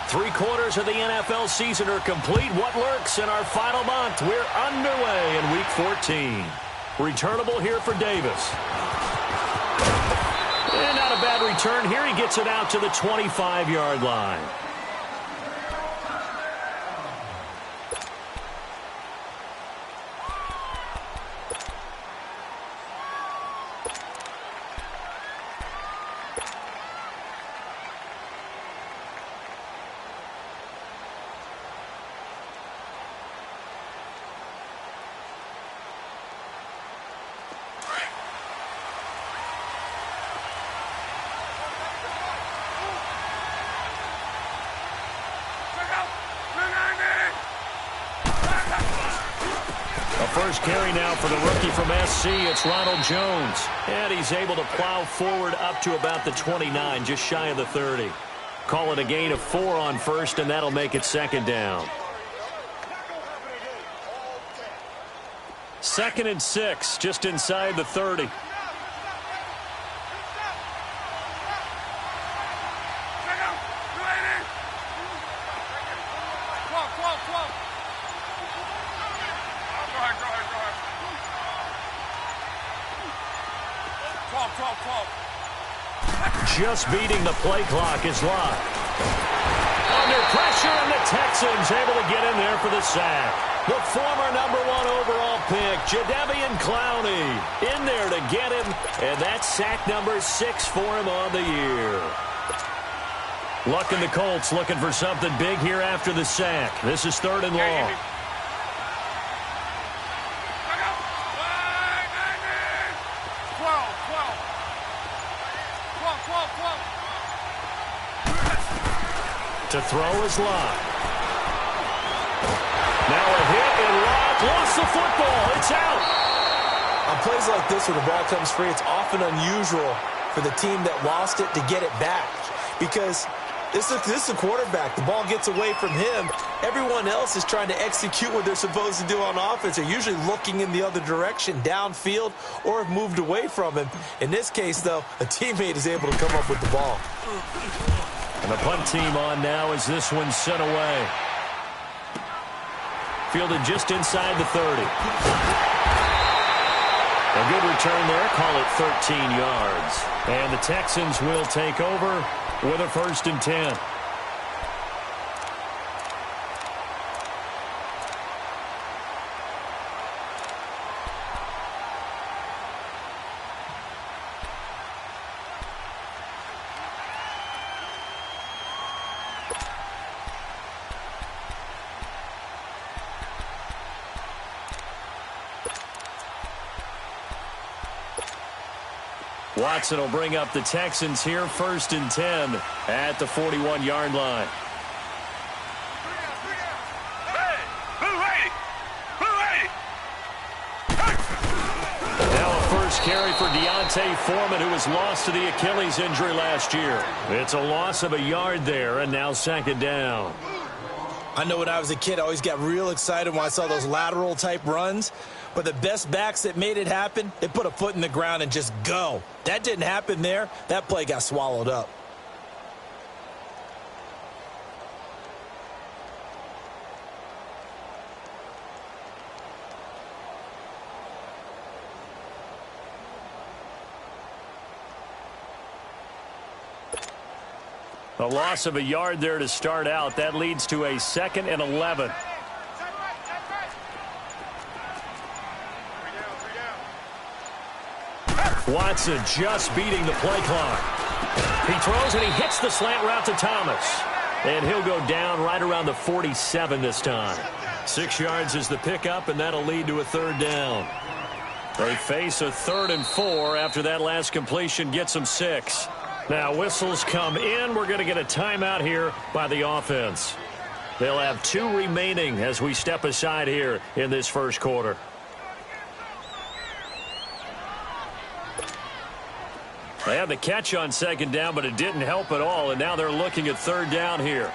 Three-quarters of the NFL season are complete. What lurks in our final month? We're underway in Week 14. Returnable here for Davis. And not a bad return here. He gets it out to the 25-yard line. First carry now for the rookie from SC. It's Ronald Jones. And he's able to plow forward up to about the 29, just shy of the 30. Call it a gain of 4 on first, and that'll make it second down. 2nd and 6, just inside the 30. Just beating the play clock is Locke. Under pressure, and the Texans able to get in there for the sack. The former #1 overall pick, Jadeveon Clowney, in there to get him, and that's sack number 6 for him on the year. Luck and the Colts looking for something big here after the sack. This is 3rd and long. To throw is Locke. Now a hit, and Locke lost the football. It's out. On plays like this where the ball comes free, it's often unusual for the team that lost it to get it back. Because this is a quarterback. The ball gets away from him. Everyone else is trying to execute what they're supposed to do on offense. They're usually looking in the other direction, downfield, or have moved away from him. In this case, though, a teammate is able to come up with the ball. And the punt team on now as this one's sent away. Fielded just inside the 30. A good return there. Call it 13 yards. And the Texans will take over with a 1st and 10. Watson will bring up the Texans here, 1st and 10 at the 41-yard line. Now a first carry for Deontay Foreman, who was lost to the Achilles injury last year. It's a loss of a yard there, and now 2nd down. I know when I was a kid, I always got real excited when I saw those lateral-type runs. But the best backs that made it happen, they put a foot in the ground and just go. That didn't happen there. That play got swallowed up. A loss of a yard there to start out. That leads to a 2nd and 11. Watson just beating the play clock. He throws and he hits the slant route to Thomas. And he'll go down right around the 47 this time. 6 yards is the pickup, and that'll lead to a 3rd down. They face a 3rd and 4 after that last completion gets them 6. Now whistles come in. We're going to get a timeout here by the offense. They'll have 2 remaining as we step aside here in this first quarter. They had the catch on 2nd down, but it didn't help at all, and now they're looking at 3rd down here.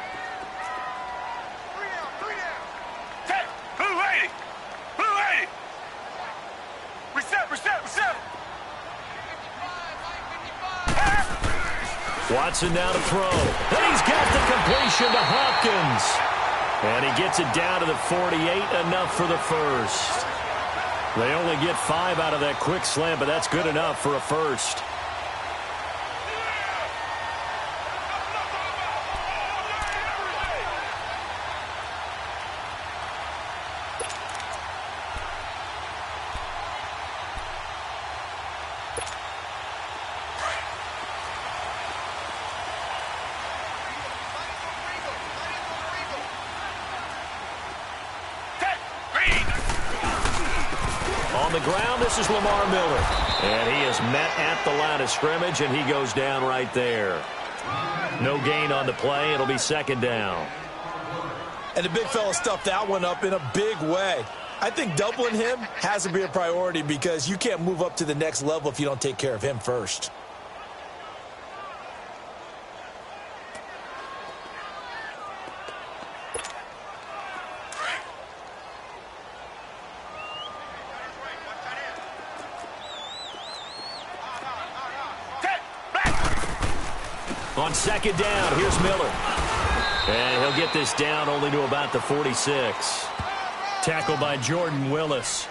Watson now to throw. And he's got the completion to Hopkins. And he gets it down to the 48, enough for the first. They only get 5 out of that quick slant, but that's good enough for a first. On the ground, this is Lamar Miller. And he is met at the line of scrimmage, and he goes down right there. No gain on the play. It'll be second down. And the big fella stuffed that one up in a big way. I think doubling him has to be a priority because you can't move up to the next level if you don't take care of him first. On second down, here's Miller. And he'll get this down only to about the 46. Tackled by Jordan Willis.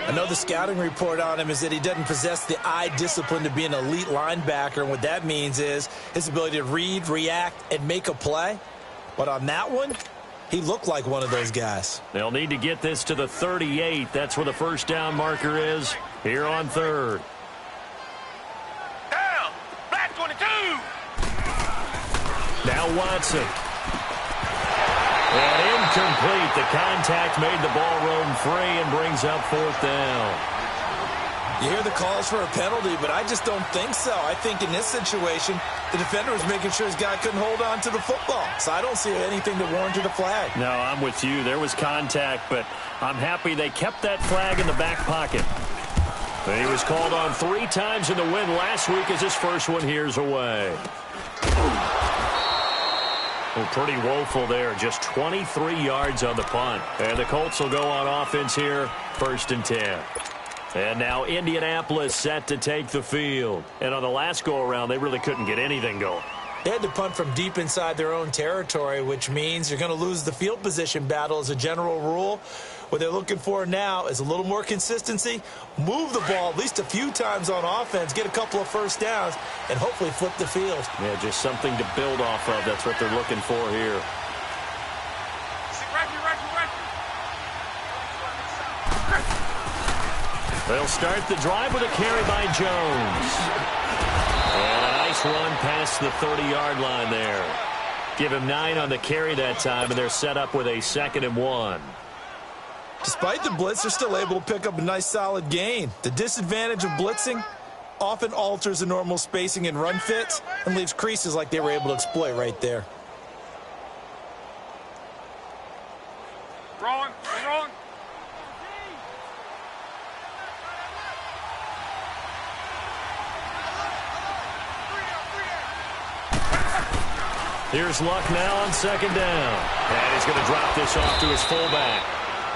I know the scouting report on him is that he doesn't possess the eye discipline to be an elite linebacker. And what that means is his ability to read, react, and make a play. But on that one, he looked like one of those guys. They'll need to get this to the 38. That's where the first down marker is here on third. Now Watson. And incomplete. The contact made the ball roam free and brings up fourth down. You hear the calls for a penalty, but I just don't think so. I think in this situation, the defender was making sure his guy couldn't hold on to the football. So I don't see anything that warranted a flag. No, I'm with you. There was contact, but I'm happy they kept that flag in the back pocket. He was called on 3 times in the win last week as his first one here's away. Well, pretty woeful there. Just 23 yards on the punt. And the Colts will go on offense here, 1st and 10. And now Indianapolis set to take the field. And on the last go-around, they really couldn't get anything going. They had to punt from deep inside their own territory, which means you're going to lose the field position battle as a general rule. What they're looking for now is a little more consistency, move the ball at least a few times on offense, get a couple of first downs, and hopefully flip the field. Yeah, just something to build off of. That's what they're looking for here. They'll start the drive with a carry by Jones. And a nice run past the 30-yard line there. Give him 9 on the carry that time, and they're set up with a 2nd and 1. Despite the blitz, they're still able to pick up a nice solid gain. The disadvantage of blitzing often alters the normal spacing and run fits and leaves creases like they were able to exploit right there. Wrong. Here's Luck now on 2nd down. And he's going to drop this off to his fullback.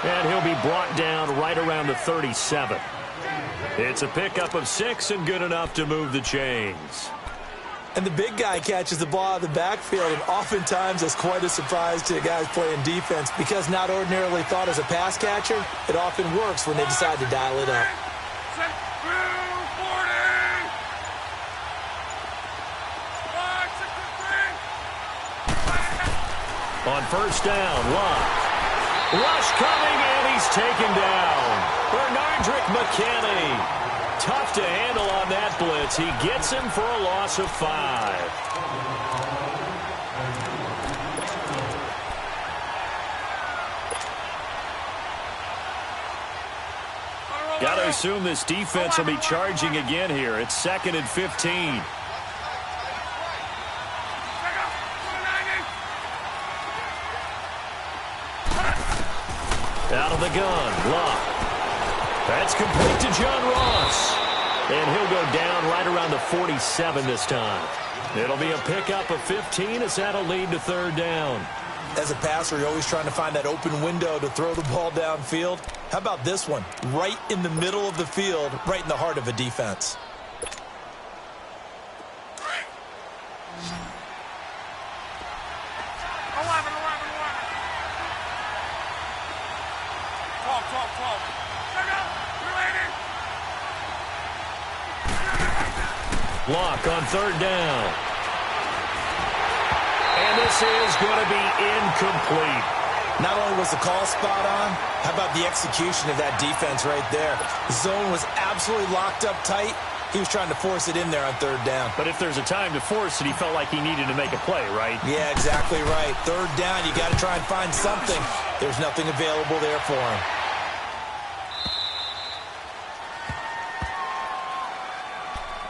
And he'll be brought down right around the 37. It's a pickup of 6 and good enough to move the chains. And the big guy catches the ball out of the backfield, and oftentimes that's quite a surprise to guys playing defense because not ordinarily thought as a pass catcher, it often works when they decide to dial it up. On 1st down, Luck. Rush coming, and he's taken down. Bernardrick McKinney. Tough to handle on that blitz. He gets him for a loss of 5. Got to assume this defense will be charging again here. It's 2nd and 15. Out of the gun, Luck. That's complete to John Ross. And he'll go down right around the 47 this time. It'll be a pickup of 15 as that'll lead to 3rd down. As a passer, you're always trying to find that open window to throw the ball downfield. How about this one? Right in the middle of the field, right in the heart of a defense. Block on third down. And this is going to be incomplete. Not only was the call spot on, how about the execution of that defense right there? The zone was absolutely locked up tight. He was trying to force it in there on third down. But if there's a time to force it, he felt like he needed to make a play, right? Yeah, exactly right. Third down, you got to try and find something. There's nothing available there for him.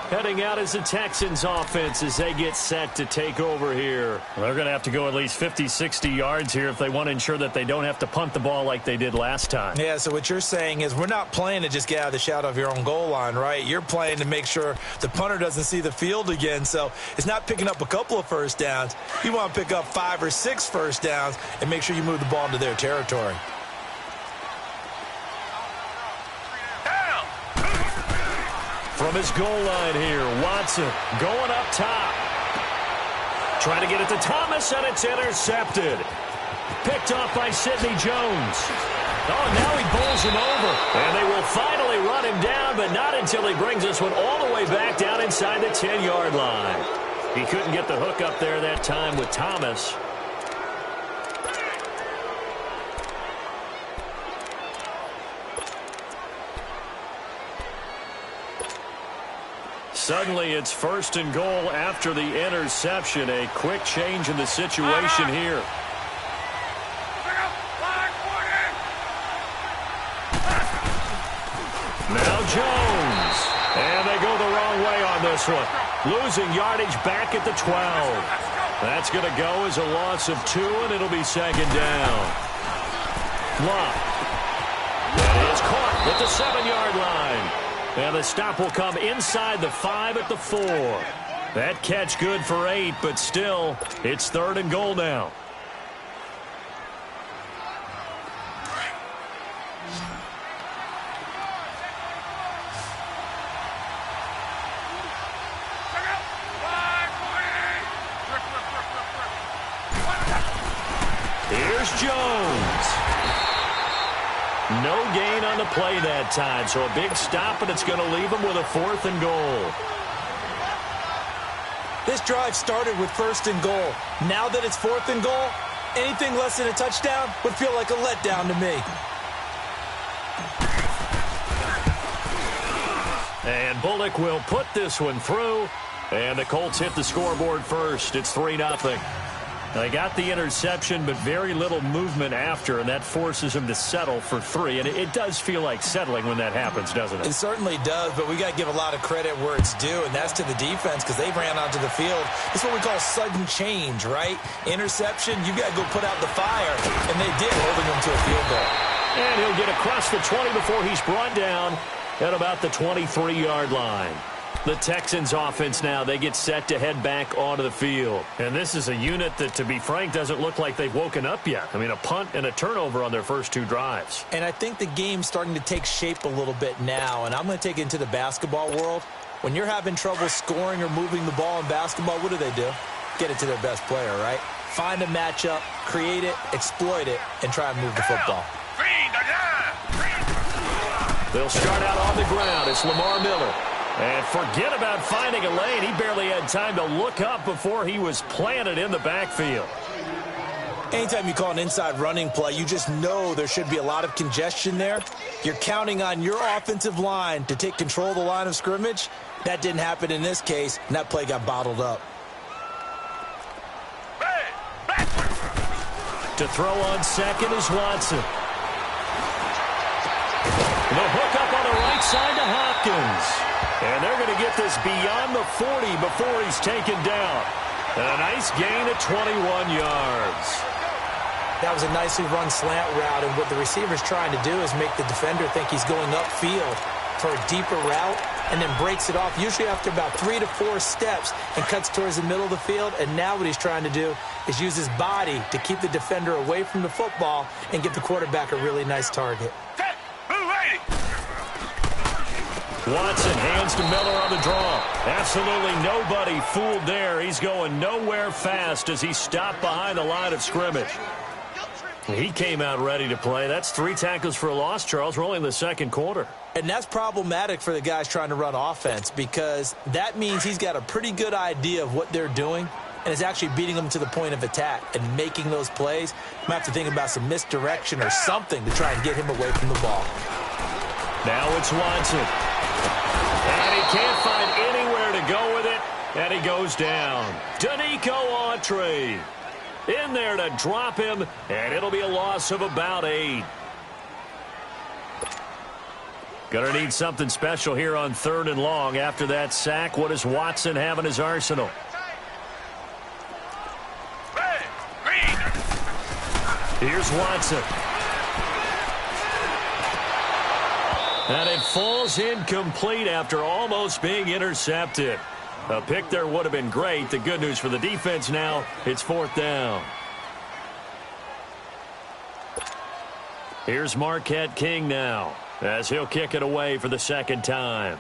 Heading out as the Texans offense as they get set to take over here. They're going to have to go at least 50, 60 yards here if they want to ensure that they don't have to punt the ball like they did last time. Yeah, so what you're saying is we're not playing to just get out of the shadow of your own goal line, right? You're playing to make sure the punter doesn't see the field again. So it's not picking up a couple of first downs. You want to pick up 5 or 6 first downs and make sure you move the ball into their territory. From his goal line here, Watson going up top. Trying to get it to Thomas, and it's intercepted. Picked off by Sidney Jones. Oh, now he bowls him over. And they will finally run him down, but not until he brings this one all the way back down inside the 10-yard line. He couldn't get the hook up there that time with Thomas. Suddenly, it's first and goal after the interception. A quick change in the situation here. Now Jones. And they go the wrong way on this one. Losing yardage back at the 12. That's going to go as a loss of 2, and it'll be second down. Block. That is caught at the 7-yard line. And the stop will come inside the 5 at the 4. That catch good for 8, but still, it's third and goal now. Here's Jones. No gain on the play that time, so a big stop, and it's going to leave him with a 4th and goal. This drive started with first and goal. Now that it's 4th and goal, anything less than a touchdown would feel like a letdown to me. And Bullock will put this one through, and the Colts hit the scoreboard first. It's 3-0. They got the interception, but very little movement after, and that forces him to settle for 3. And it does feel like settling when that happens, doesn't it? It certainly does, but we got to give a lot of credit where it's due, and that's to the defense because they ran onto the field. It's what we call sudden change, right? Interception, you got to go put out the fire, and they did, holding them to a field goal. And he'll get across the 20 before he's brought down at about the 23-yard line. The Texans offense now, they get set to head back onto the field. And this is a unit that, to be frank, doesn't look like they've woken up yet. I mean, a punt and a turnover on their first 2 drives. And I think the game's starting to take shape a little bit now, and I'm going to take it into the basketball world. When you're having trouble scoring or moving the ball in basketball, what do? Get it to their best player, right? Find a matchup, create it, exploit it, and try and move the football. They'll start out on the ground. It's Lamar Miller. And forget about finding a lane. He barely had time to look up before he was planted in the backfield. Anytime you call an inside running play, you just know there should be a lot of congestion there. You're counting on your offensive line to take control of the line of scrimmage. That didn't happen in this case, and that play got bottled up. To throw on second is Watson. The hook up on the right side to Hopkins. And they're going to get this beyond the 40 before he's taken down. And a nice gain of 21 yards. That was a nicely run slant route, and what the receiver's trying to do is make the defender think he's going upfield for a deeper route and then breaks it off, usually after about 3 to 4 steps, and cuts towards the middle of the field. And now what he's trying to do is use his body to keep the defender away from the football and give the quarterback a really nice target. Watson hands to Miller on the draw. Absolutely nobody fooled there. He's going nowhere fast as he stopped behind the line of scrimmage. He came out ready to play. That's 3 tackles for a loss, Charles. We're only in the second quarter. And that's problematic for the guys trying to run offense because that means he's got a pretty good idea of what they're doing and is actually beating them to the point of attack and making those plays. You might have to think about some misdirection or something to try and get him away from the ball. Now it's Watson. And he can't find anywhere to go with it, and he goes down. Danico Autry in there to drop him, and it'll be a loss of about 8. Gonna need something special here on 3rd and long. After that sack, what does Watson have in his arsenal? Here's Watson. And it falls incomplete after almost being intercepted. A pick there would have been great. The good news for the defense now, it's 4th down. Here's Marquette King now, as he'll kick it away for the 2nd time.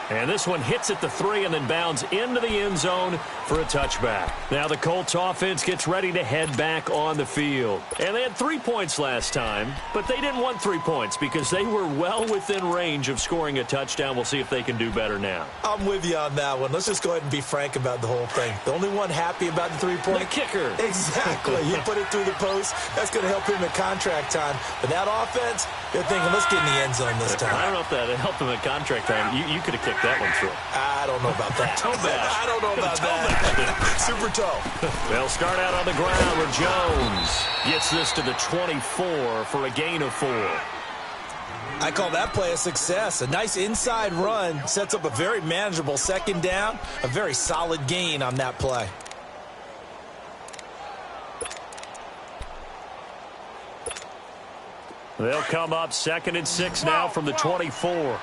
And this one hits at the 3 and then bounds into the end zone for a touchback. Now the Colts offense gets ready to head back on the field. And they had 3 points last time, but they didn't want 3 points because they were well within range of scoring a touchdown. We'll see if they can do better now. I'm with you on that one. Let's just go ahead and be frank about the whole thing. The only one happy about the 3-point? The kicker. Exactly. He put it through the post. That's going to help him at contract time. But that offense, they're thinking, let's get in the end zone this time. I don't know if that helped him at contract time. You could have kicked that one through. I don't know about that. Toe bash. I don't know about that. Super toe. They'll start out on the ground with Jones. Gets this to the 24 for a gain of 4. I call that play a success. A nice inside run sets up a very manageable 2nd down. A very solid gain on that play. They'll come up 2nd and 6 now from the 24.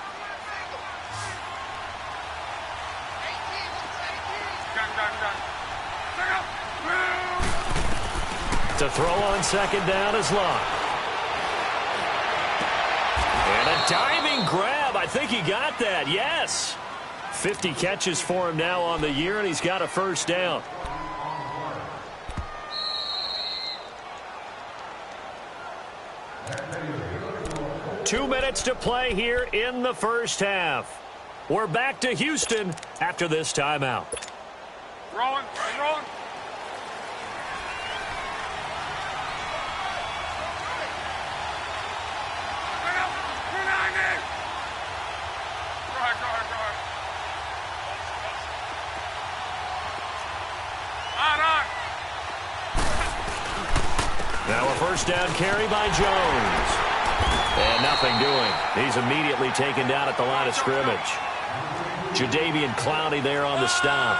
To throw on 2nd down is Locke. And a diving grab. I think he got that. Yes. 50 catches for him now on the year, and he's got a 1st down. Two minutes to play here in the 1st half. We're back to Houston after this timeout. Rolling. Now a 1st down carry by Jones. And nothing doing. He's immediately taken down at the line of scrimmage. Jadeveon Clowney there on the stop.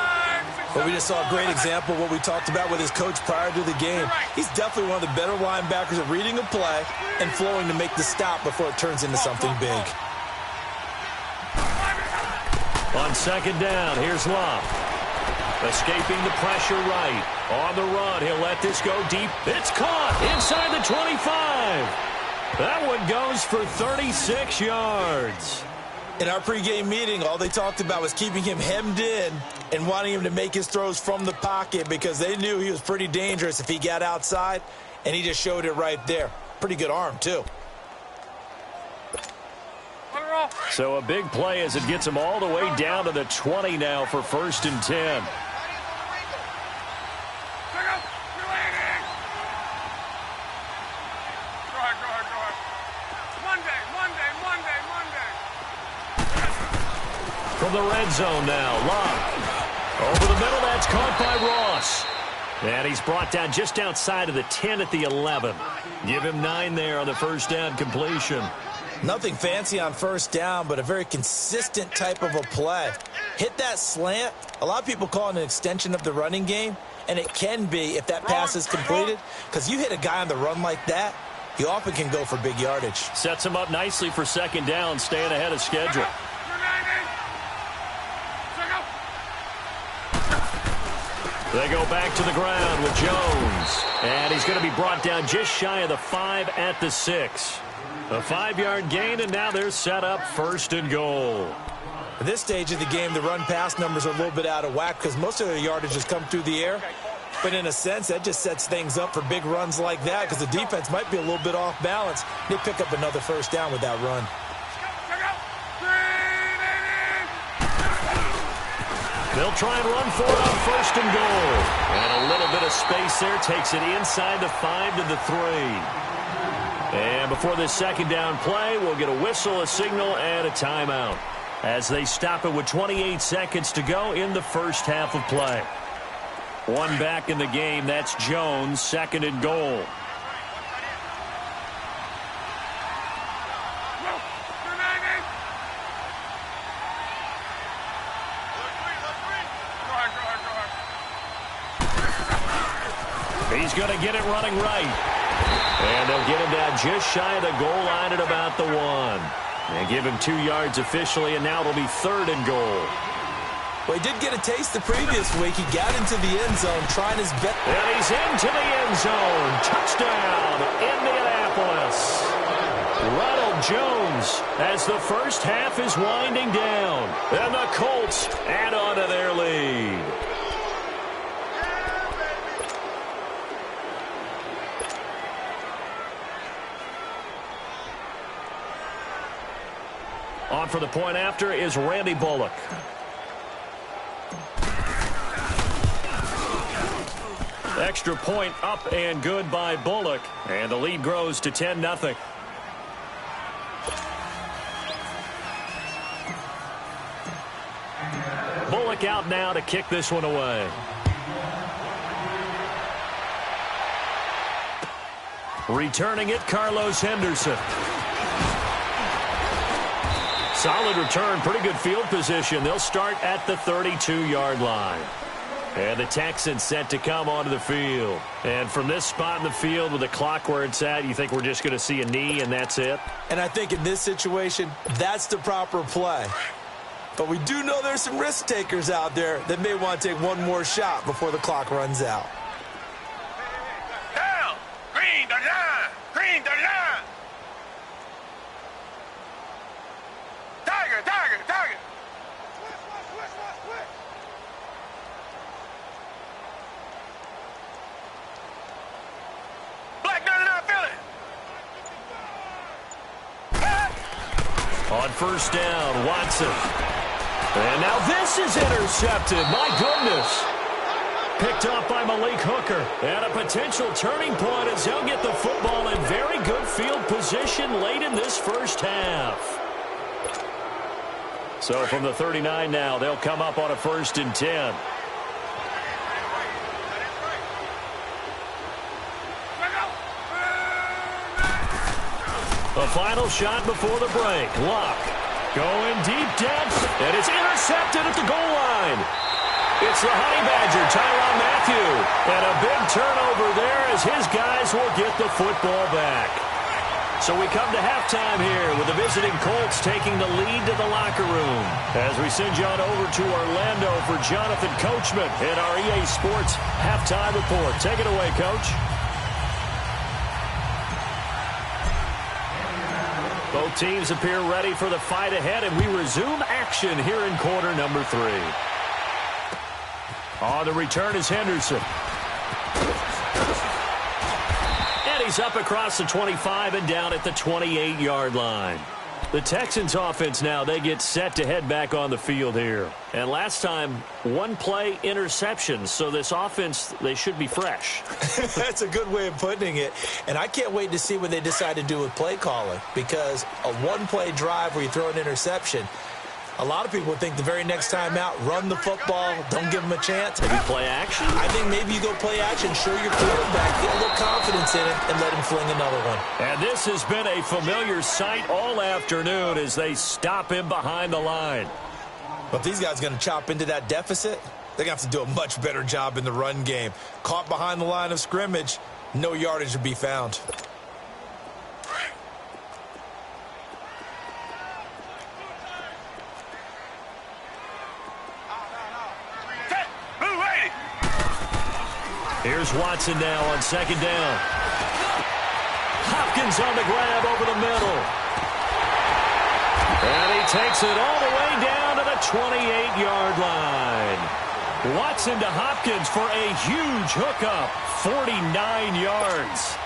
But we just saw a great example of what we talked about with his coach prior to the game. He's definitely one of the better linebackers at reading a play and flowing to make the stop before it turns into something big. On 2nd down, here's Locke. Escaping the pressure right. On the run, he'll let this go deep. It's caught inside the 25. That one goes for 36 yards. In our pregame meeting, all they talked about was keeping him hemmed in and wanting him to make his throws from the pocket because they knew he was pretty dangerous if he got outside, and he just showed it right there. Pretty good arm, too. So a big play as it gets him all the way down to the 20 now for 1st and 10. From the red zone now, Locke. Over the middle, that's caught by Ross. And he's brought down just outside of the 10 at the 11. Give him 9 there on the 1st down completion. Nothing fancy on 1st down, but a very consistent type of a play. Hit that slant. A lot of people call it an extension of the running game, and it can be if that pass is completed, because you hit a guy on the run like that, he often can go for big yardage. Sets him up nicely for 2nd down, staying ahead of schedule. They go back to the ground with Jones. And he's going to be brought down just shy of the 5 at the 6. A 5-yard gain, and now they're set up 1st and goal. At this stage of the game, the run-pass numbers are a little bit out of whack because most of their yardage has come through the air. But in a sense, that just sets things up for big runs like that because the defense might be a little bit off balance. They pick up another 1st down with that run. They'll try and run for it on 1st and goal. And a little bit of space there takes it inside the 5 to the 3. And before this 2nd down play, we'll get a whistle, a signal, and a timeout as they stop it with 28 seconds to go in the 1st half of play. One back in the game. That's Jones, 2nd and goal. He's going to get it running right. And they'll get him down just shy of the goal line at about the 1. And give him 2 yards officially, and now it'll be 3rd and goal. Well, he did get a taste the previous week. He got into the end zone trying his best. And he's into the end zone. Touchdown, Indianapolis. Ronald Jones as the 1st half is winding down. And the Colts add on to their lead. On for the point after is Randy Bullock. Extra point up and good by Bullock. And the lead grows to 10-0. Bullock out now to kick this one away. Returning it, Carlos Henderson. Solid return, pretty good field position. They'll start at the 32-yard line. And the Texans set to come onto the field. And from this spot in the field with the clock where it's at, you think we're just going to see a knee and that's it? And I think in this situation, that's the proper play. But we do know there's some risk takers out there that may want to take one more shot before the clock runs out. Down! Green, the line! Green, the line! Tiger, tiger, tiger! Black 99 Philly! On 1st down, Watson. And now this is intercepted. My goodness. Picked up by Malik Hooker. And a potential turning point as he'll get the football in very good field position late in this 1st half. So from the 39 now, they'll come up on a 1st and 10. The final shot before the break. Luck going deep depth, and it's intercepted at the goal line. It's the Honey Badger, Tyrann Mathieu. And a big turnover there as his guys will get the football back. So we come to halftime here with the visiting Colts taking the lead to the locker room. As we send you on over to Orlando for Jonathan Coachman in our EA Sports halftime report. Take it away, Coach. Both teams appear ready for the fight ahead, and we resume action here in quarter number 3. On the return is Henderson. And he's up across the 25 and down at the 28-yard line. The Texans offense now, they get set to head back on the field here. And last time, one play interception. So this offense, they should be fresh. That's a good way of putting it. And I can't wait to see what they decide to do with play calling. Because a one-play drive where you throw an interception, a lot of people think the very next time out, run the football, don't give them a chance. Maybe play action? I think maybe you go play action, show your quarterback, get a little confidence in it, and let him fling another one. And this has been a familiar sight all afternoon as they stop him behind the line. But if these guys are going to chop into that deficit, they're going to have to do a much better job in the run game. Caught behind the line of scrimmage, no yardage to be found. Here's Watson now on 2nd down. Hopkins on the grab over the middle. And he takes it all the way down to the 28-yard line. Watson to Hopkins for a huge hookup, 49 yards.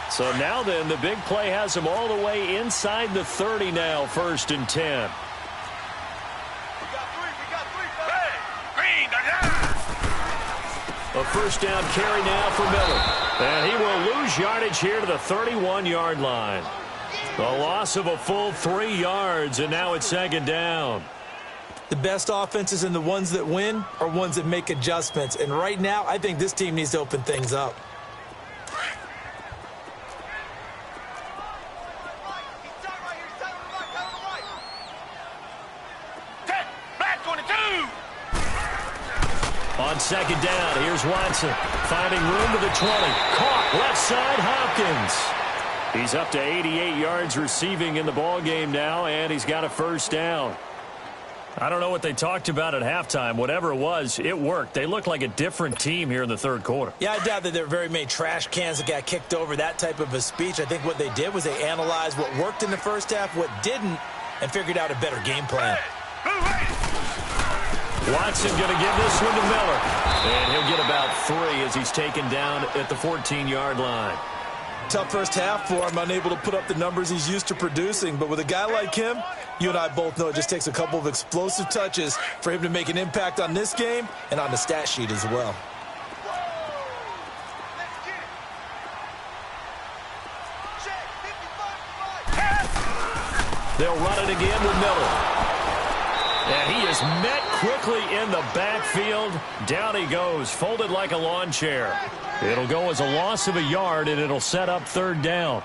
So now then, the big play has him all the way inside the 30 now, 1st and 10. A first down carry now for Miller. And he will lose yardage here to the 31-yard line. The loss of a full 3 yards, and now it's 2nd down. The best offenses and the ones that win are ones that make adjustments. And right now, I think this team needs to open things up. On 2nd down, here's Watson. Finding room to the 20. Caught left side, Hopkins. He's up to 88 yards receiving in the ball game now, and he's got a first down. I don't know what they talked about at halftime. Whatever it was, it worked. They look like a different team here in the 3rd quarter. Yeah, I doubt that there were very many trash cans that got kicked over, that type of a speech. I think what they did was they analyzed what worked in the first half, what didn't, and figured out a better game plan. Watson going to give this one to Miller. And he'll get about 3 as he's taken down at the 14-yard line. Tough first half for him, unable to put up the numbers he's used to producing. But with a guy like him, you and I both know it just takes a couple of explosive touches for him to make an impact on this game and on the stat sheet as well. They'll run it again with Miller. And he is met quickly in the backfield. Down he goes, folded like a lawn chair. It'll go as a loss of a yard, and it'll set up 3rd down.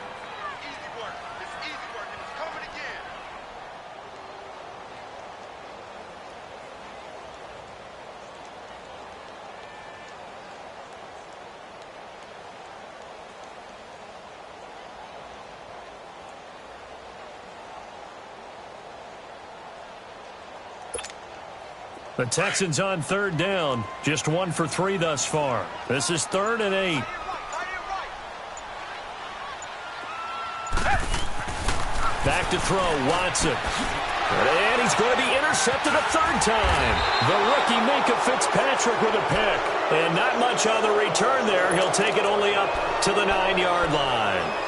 The Texans on 3rd down. Just 1 for 3 thus far. This is 3rd and 8. Back to throw, Watson. And he's going to be intercepted a 3rd time. The rookie Minka Fitzpatrick with a pick. And not much on the return there. He'll take it only up to the 9-yard line.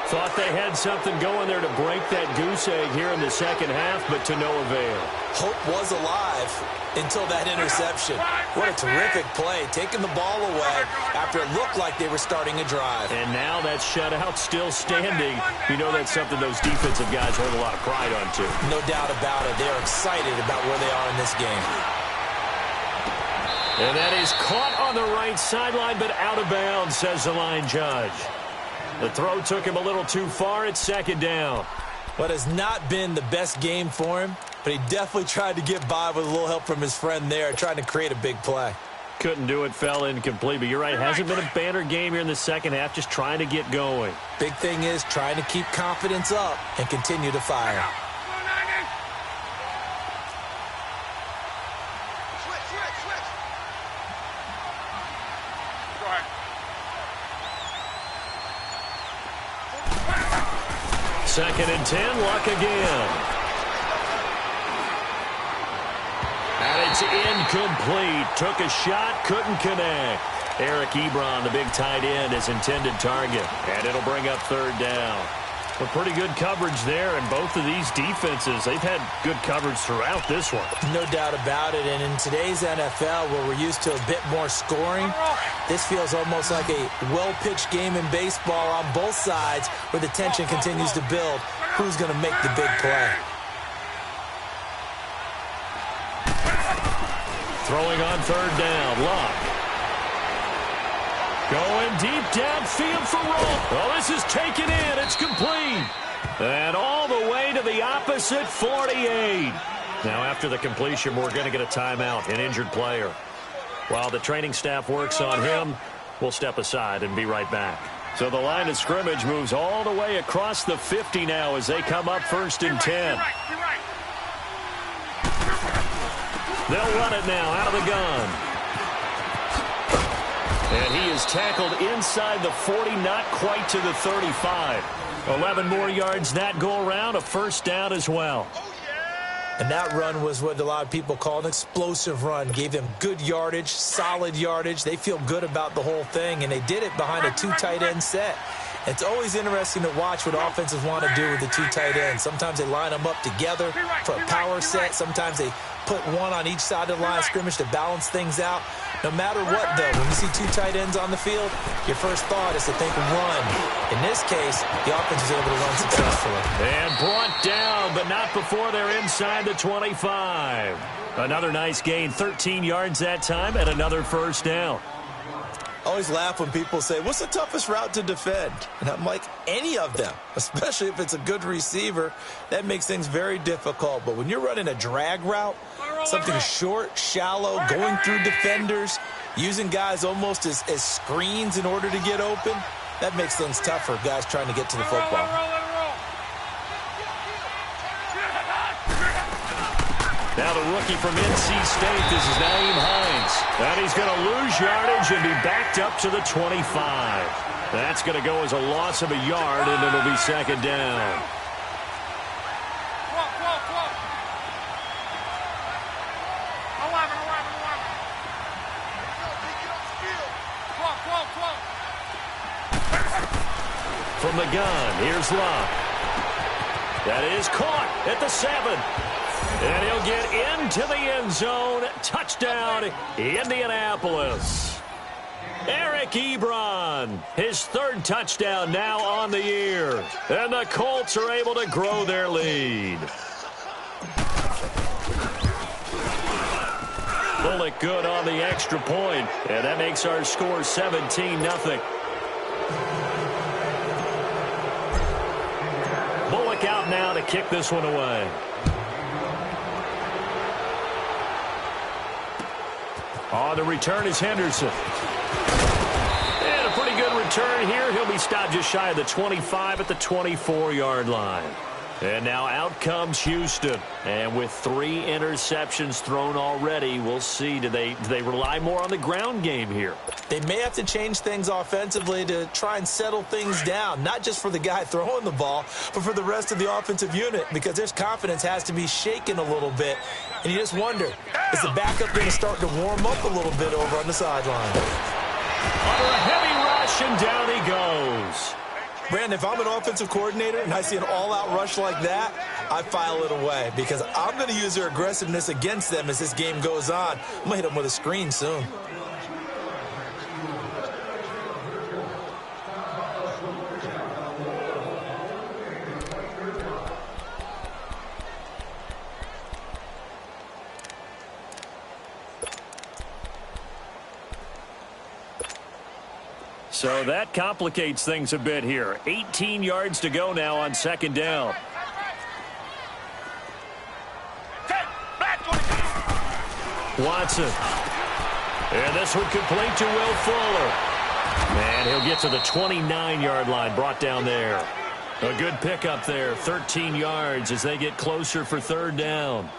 Thought they had something going there to break that goose egg here in the 2nd half, but to no avail. Hope was alive until that interception. What a terrific play, taking the ball away after it looked like they were starting a drive. And now that shutout still standing. You know that's something those defensive guys hold a lot of pride on, too. No doubt about it. They're excited about where they are in this game. And that is caught on the right sideline, but out of bounds, says the line judge. The throw took him a little too far. It's 2nd down. What has not been the best game for him, but he definitely tried to get by with a little help from his friend there, trying to create a big play. Couldn't do it, fell incomplete, but you're right. Hasn't been a banner game here in the 2nd half, just trying to get going. Big thing is trying to keep confidence up and continue to fire. Second and 10, Luck again. And it's incomplete. Took a shot, couldn't connect. Eric Ebron, the big tight end, his intended target. And it'll bring up 3rd down. A pretty good coverage there, and both of these defenses, they've had good coverage throughout this one. No doubt about it, and in today's NFL, where we're used to a bit more scoring, this feels almost like a well-pitched game in baseball on both sides, where the tension continues to build. Who's going to make the big play? Throwing on 3rd down, Luck. Going deep downfield for Roll. Well, this is taken in. It's complete. And all the way to the opposite 48. Now, after the completion, we're going to get a timeout, an injured player. While the training staff works on him, we'll step aside and be right back. So the line of scrimmage moves all the way across the 50 now as they come up 1st and 10. They'll run it now out of the gun. And he is tackled inside the 40, not quite to the 35. 11 more yards that go around, a 1st down as well. And that run was what a lot of people call an explosive run. Gave them good yardage, solid yardage. They feel good about the whole thing, and they did it behind a 2 tight end set. It's always interesting to watch what offenses want to do with the 2 tight ends. Sometimes they line them up together for a power set. Sometimes they put one on each side of the line of scrimmage to balance things out. No matter what, though, when you see 2 tight ends on the field, your first thought is to think run. In this case, the offense was able to run successfully. And brought down, but not before they're inside the 25. Another nice gain, 13 yards that time, and another 1st down. I always laugh when people say, what's the toughest route to defend? And I'm like, any of them, especially if it's a good receiver. That makes things very difficult. But when you're running a drag route, something short, shallow, going through defenders, using guys almost as screens in order to get open, that makes things tough for guys trying to get to the football. Now the rookie from NC State, this is Nyheim Hines. And he's going to lose yardage and be backed up to the 25. That's going to go as a loss of a yard, and it'll be 2nd down. From the gun, here's Love. That is caught at the 7. And he'll get into the end zone. Touchdown, Indianapolis. Eric Ebron, his 3rd touchdown now on the year. And the Colts are able to grow their lead. Bullock good on the extra point, and that makes our score 17-0. Bullock out now to kick this one away. On the return is Henderson. And a pretty good return here. He'll be stopped just shy of the 25 at the 24-yard line. And now out comes Houston. And with 3 interceptions thrown already, we'll see. Do they rely more on the ground game here? They may have to change things offensively to try and settle things down, not just for the guy throwing the ball, but for the rest of the offensive unit, because their confidence has to be shaken a little bit. And you just wonder, is the backup going to start to warm up a little bit over on the sideline? Under a heavy rush, and down he goes. Brandon, if I'm an offensive coordinator and I see an all-out rush like that, I file it away because I'm going to use their aggressiveness against them as this game goes on. I'm going to hit them with a screen soon. So that complicates things a bit here. 18 yards to go now on 2nd down. Watson. And this one complete to Will Fuller. And he'll get to the 29-yard line, brought down there. A good pickup there, 13 yards as they get closer for 3rd down.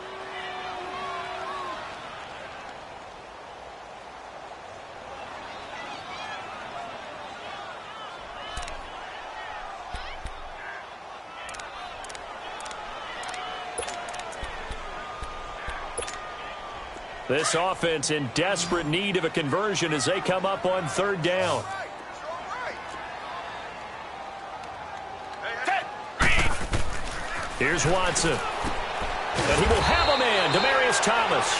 This offense in desperate need of a conversion as they come up on 3rd down. Here's Watson. And he will have a man, Demaryius Thomas.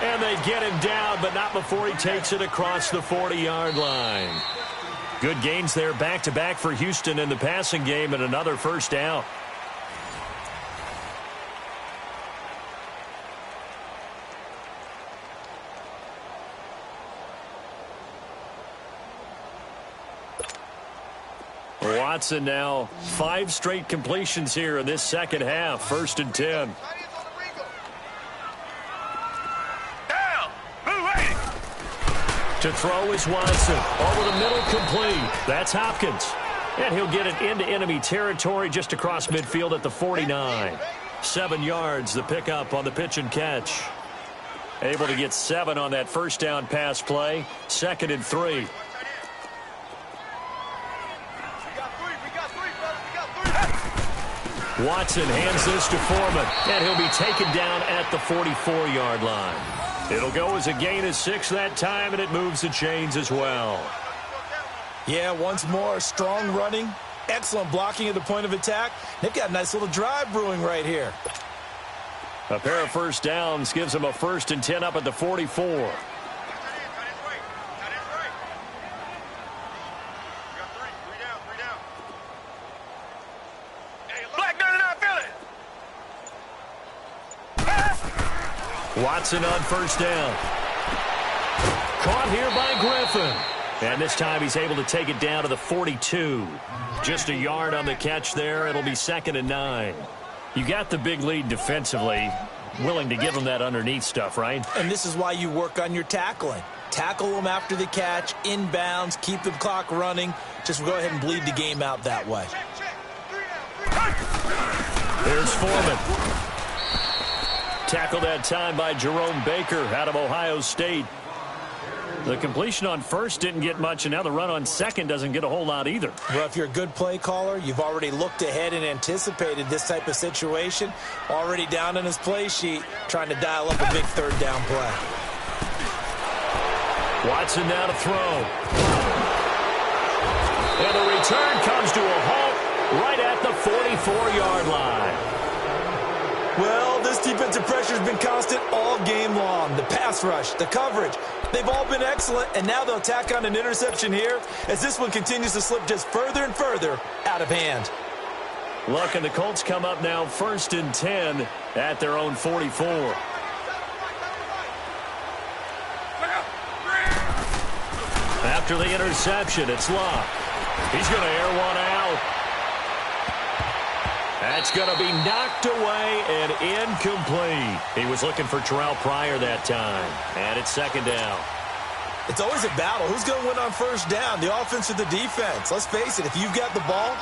And they get him down, but not before he takes it across the 40-yard line. Good gains there back-to-back for Houston in the passing game, and another 1st down. Watson now 5 straight completions here in this 2nd half. 1st and 10. Down. Move, To throw is Watson. Over the middle, complete. That's Hopkins. And he'll get it into enemy territory just across midfield at the 49. 7 yards, the pickup on the pitch and catch. Able to get 7 on that first down pass play. 2nd and 3. Watson hands this to Foreman, and he'll be taken down at the 44-yard line. It'll go as a gain of 6 that time, and it moves the chains as well. Yeah, once more, strong running, excellent blocking at the point of attack. They've got a nice little drive brewing right here. A pair of first downs gives them a 1st and 10 up at the 44. Watson on first down. Caught here by Griffin. And this time he's able to take it down to the 42. Just a yard on the catch there. It'll be 2nd and 9. You got the big lead defensively. Willing to give them that underneath stuff, right? And this is why you work on your tackling. Tackle them after the catch, inbounds, keep the clock running. Just go ahead and bleed the game out that way. There's Foreman. Tackled that time by Jerome Baker out of Ohio State. The completion on first didn't get much, and now the run on second doesn't get a whole lot either. Well, if you're a good play caller, you've already looked ahead and anticipated this type of situation. Already down in his play sheet, trying to dial up a big 3rd down play. Watson now to throw. And the return comes to a halt right at the 44-yard line. Well, this defensive pressure has been constant all game long. The pass rush, the coverage, they've all been excellent, and now they'll tack on an interception here as this one continues to slip just further and further out of hand. Look, and the Colts come up now 1st and 10 at their own 44. After the interception, it's Luck. He's going to air one out. That's going to be knocked away and incomplete. He was looking for Terrell Pryor that time. And it's 2nd down. It's always a battle. Who's going to win on first down, the offense or the defense? Let's face it, if you've got the ball,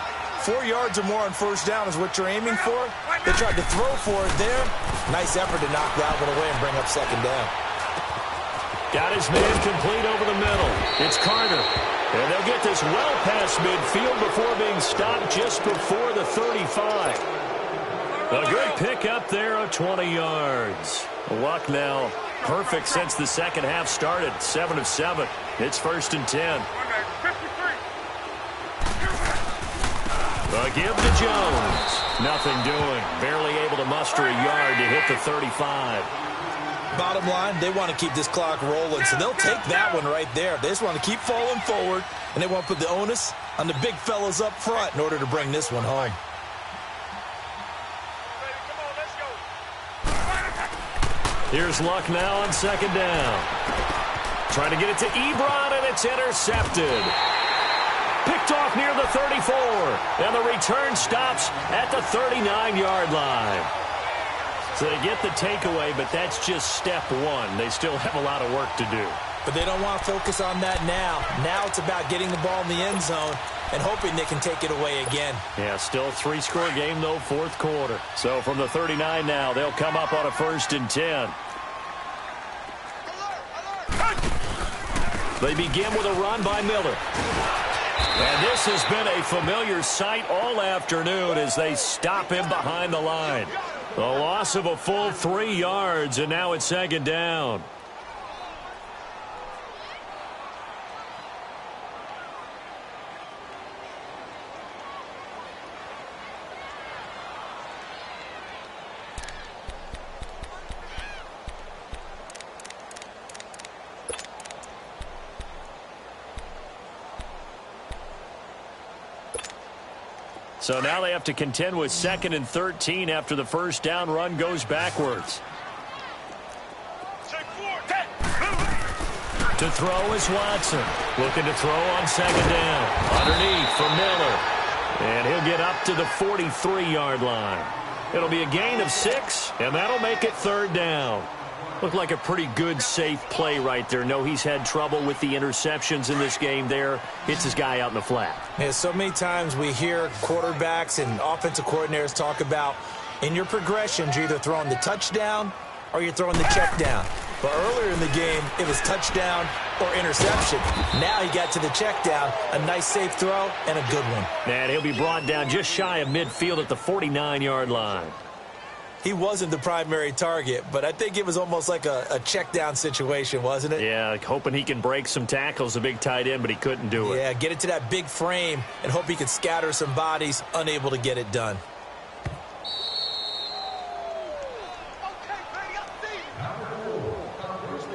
4 yards or more on first down is what you're aiming for. They tried to throw for it there. Nice effort to knock that one away and bring up 2nd down. Got his man complete over the middle. It's Carter. And they'll get this well past midfield before being stopped just before the 35. A good pickup there of 20 yards. Luck now perfect since the second half started. 7 of 7. It's 1st and 10. A give to Jones. Nothing doing. Barely able to muster a yard to hit the 35. Bottom line, they want to keep this clock rolling, so they'll take that one right there. They just want to keep falling forward, and they want to put the onus on the big fellas up front in order to bring this one home. Here's Luck now on 2nd down. Trying to get it to Ebron, and it's intercepted. Picked off near the 34, and the return stops at the 39-yard line. So they get the takeaway, but that's just step one. They still have a lot of work to do. But they don't want to focus on that now. Now it's about getting the ball in the end zone and hoping they can take it away again. Yeah, still 3-score game, though, 4th quarter. So from the 39 now, they'll come up on a 1st and 10. They begin with a run by Miller. And this has been a familiar sight all afternoon as they stop him behind the line. A loss of a full 3 yards, and now it's 2nd down. So now they have to contend with 2nd and 13 after the first down run goes backwards. To throw is Watson. Looking to throw on 2nd down. Underneath for Miller. And he'll get up to the 43-yard line. It'll be a gain of 6, and that'll make it 3rd down. Looked like a pretty good, safe play right there. No, he's had trouble with the interceptions in this game there. Hits his guy out in the flat. Yeah, so many times we hear quarterbacks and offensive coordinators talk about in your progressions, you're either throwing the touchdown or you're throwing the check down. But earlier in the game, it was touchdown or interception. Now he got to the check down, a nice safe throw, and a good one. And he'll be brought down just shy of midfield at the 49-yard line. He wasn't the primary target, but I think it was almost like a check down situation, wasn't it? Yeah, hoping he can break some tackles, a big tight end, but he couldn't do it. Yeah, get it to that big frame and hope he could scatter some bodies, unable to get it done.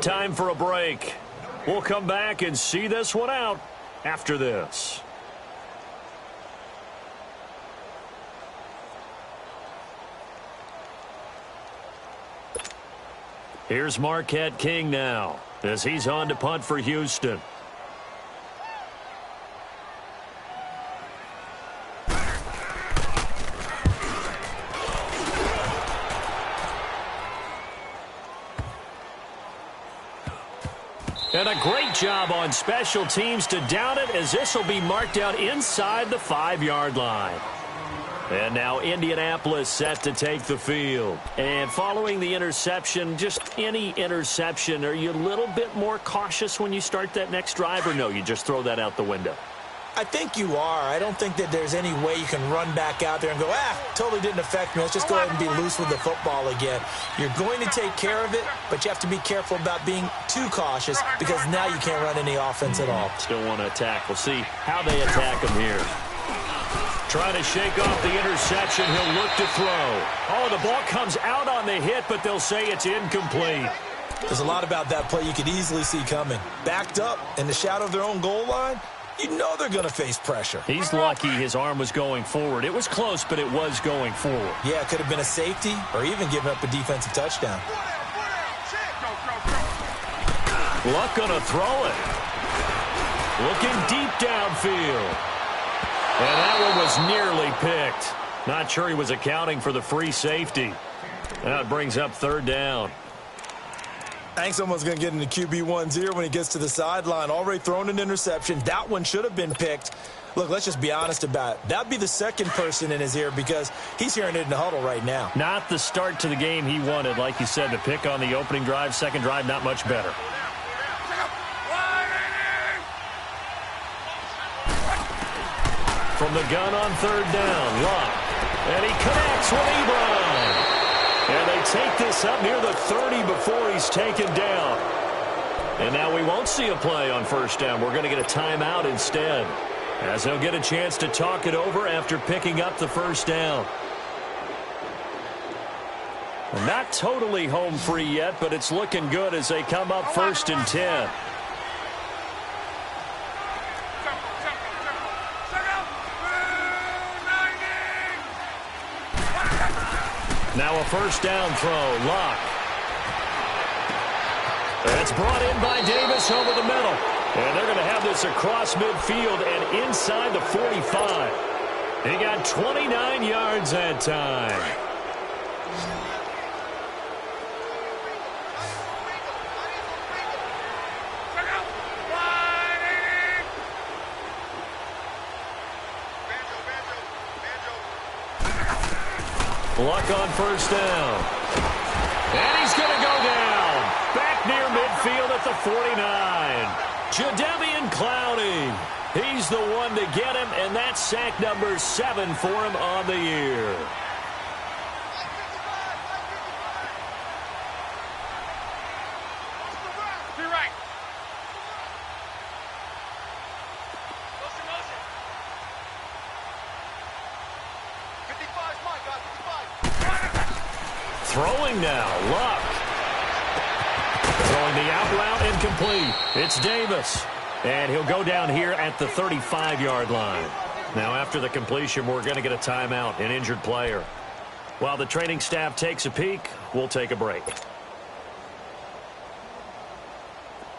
Time for a break. We'll come back and see this one out after this. Here's Marquette King now as he's on to punt for Houston. And a great job on special teams to down it, as this will be marked out inside the 5-yard line. And now Indianapolis set to take the field. And following the interception, just any interception, are you a little bit more cautious when you start that next drive, or no, you just throw that out the window? I think you are. I don't think that there's any way you can run back out there and go, totally didn't affect me. Let's just go ahead and be loose with the football again. You're going to take care of it, but you have to be careful about being too cautious because now you can't run any offense at all. Still want to attack. We'll see how they attack him here. Trying to shake off the interception. He'll look to throw. Oh, the ball comes out on the hit, but they'll say it's incomplete. There's a lot about that play you could easily see coming. Backed up in the shadow of their own goal line, you know they're going to face pressure. He's lucky his arm was going forward. It was close, but it was going forward. Yeah, it could have been a safety or even giving up a defensive touchdown. Luck going to throw it. Looking deep downfield. And that one was nearly picked. Not sure he was accounting for the free safety. Now it brings up 3rd down. I think someone's going to get into QB1's ear when he gets to the sideline. Already thrown an interception. That one should have been picked. Look, let's just be honest about it. That'd be the second person in his ear because he's hearing it in the huddle right now. Not the start to the game he wanted. Like you said, the pick on the opening drive, second drive, not much better. From the gun on 3rd down, Luck. And he connects with Ebron. And they take this up near the 30 before he's taken down. And now we won't see a play on 1st down. We're going to get a timeout instead, as they'll get a chance to talk it over after picking up the 1st down. Not totally home free yet, but it's looking good as they come up 1st and 10. Now a 1st down throw. Luck. That's brought in by Davis over the middle. And they're going to have this across midfield and inside the 45. He got 29 yards that time. Luck on 1st down. And he's going to go down. Back near midfield at the 49. Jadeveon Clowney. He's the one to get him, and that's sack number 7 for him on the year. Throwing now, Luck. Throwing the out route incomplete. It's Davis. And he'll go down here at the 35-yard line. Now after the completion, we're going to get a timeout, an injured player. While the training staff takes a peek, we'll take a break.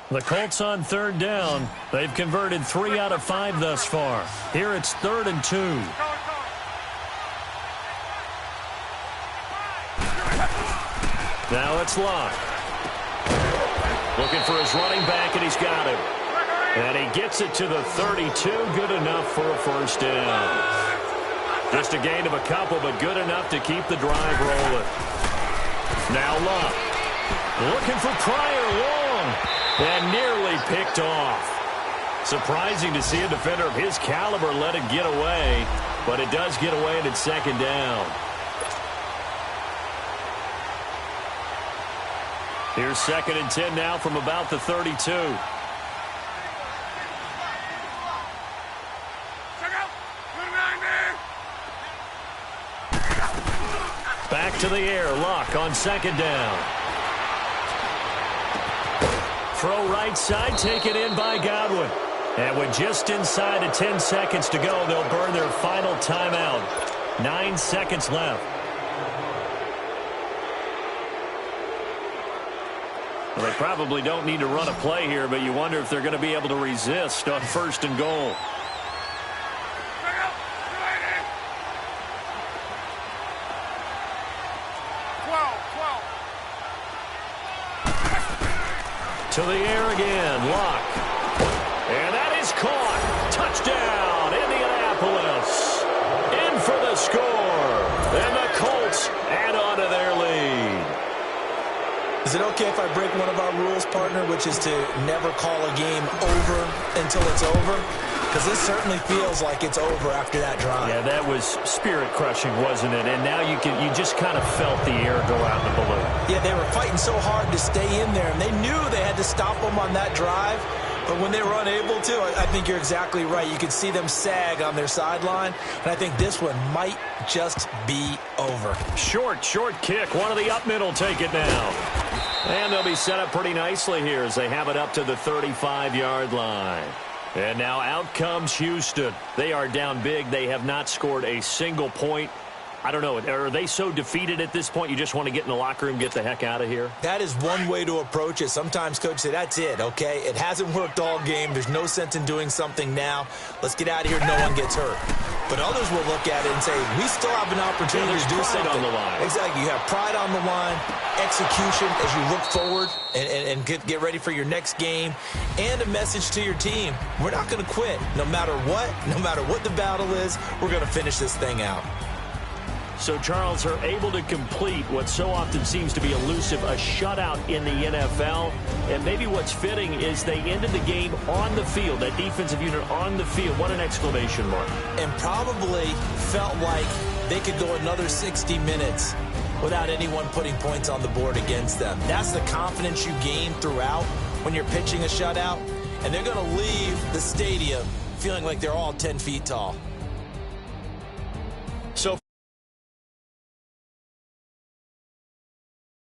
The Colts on 3rd down. They've converted 3 out of 5 thus far. Here it's 3rd and 2. Now it's Luck. Looking for his running back, and he's got him. And he gets it to the 32. Good enough for a first down. Just a gain of a couple, but good enough to keep the drive rolling. Now Luck. Looking for Pryor long. And nearly picked off. Surprising to see a defender of his caliber let it get away. But it does get away, and it's second down. Here's 2nd and 10 now from about the 32. Back to the air. Luck on 2nd down. Throw right side, taken in by Godwin. And with just inside of 10 seconds to go, they'll burn their final timeout. 9 seconds left. Well, they probably don't need to run a play here, but you wonder if they're going to be able to resist on 1st and goal. To the air again, Luck. And that is caught. Touchdown, Indianapolis. In for the score. And the Colts add on to their lead. Is it okay if I break one of our rules, partner, which is to never call a game over until it's over? Because this certainly feels like it's over after that drive. Yeah, that was spirit-crushing, wasn't it? And now you just kind of felt the air go out in the balloon. Yeah, they were fighting so hard to stay in there, and they knew they had to stop them on that drive. But when they were unable to, I think you're exactly right. You could see them sag on their sideline, and I think this one might just be over. Short kick. One of the up middle take it now. And they'll be set up pretty nicely here as they have it up to the 35-yard line. And now out comes Houston. They are down big. They have not scored a single point. I don't know. Are they so defeated at this point you just want to get in the locker room, get the heck out of here? That is one way to approach it. Sometimes coaches say, that's it, okay? It hasn't worked all game. There's no sense in doing something now. Let's get out of here. No one gets hurt. But others will look at it and say, we still have an opportunity to do something. On the line. Exactly. You have pride on the line, execution as you look forward and get ready for your next game, and a message to your team. We're not going to quit. No matter what the battle is, we're going to finish this thing out. So, Charles, are able to complete what so often seems to be elusive, a shutout in the NFL. And maybe what's fitting is they ended the game on the field, that defensive unit on the field. What an exclamation mark. And probably felt like they could go another 60 minutes without anyone putting points on the board against them. That's the confidence you gain throughout when you're pitching a shutout. And they're going to leave the stadium feeling like they're all 10 feet tall.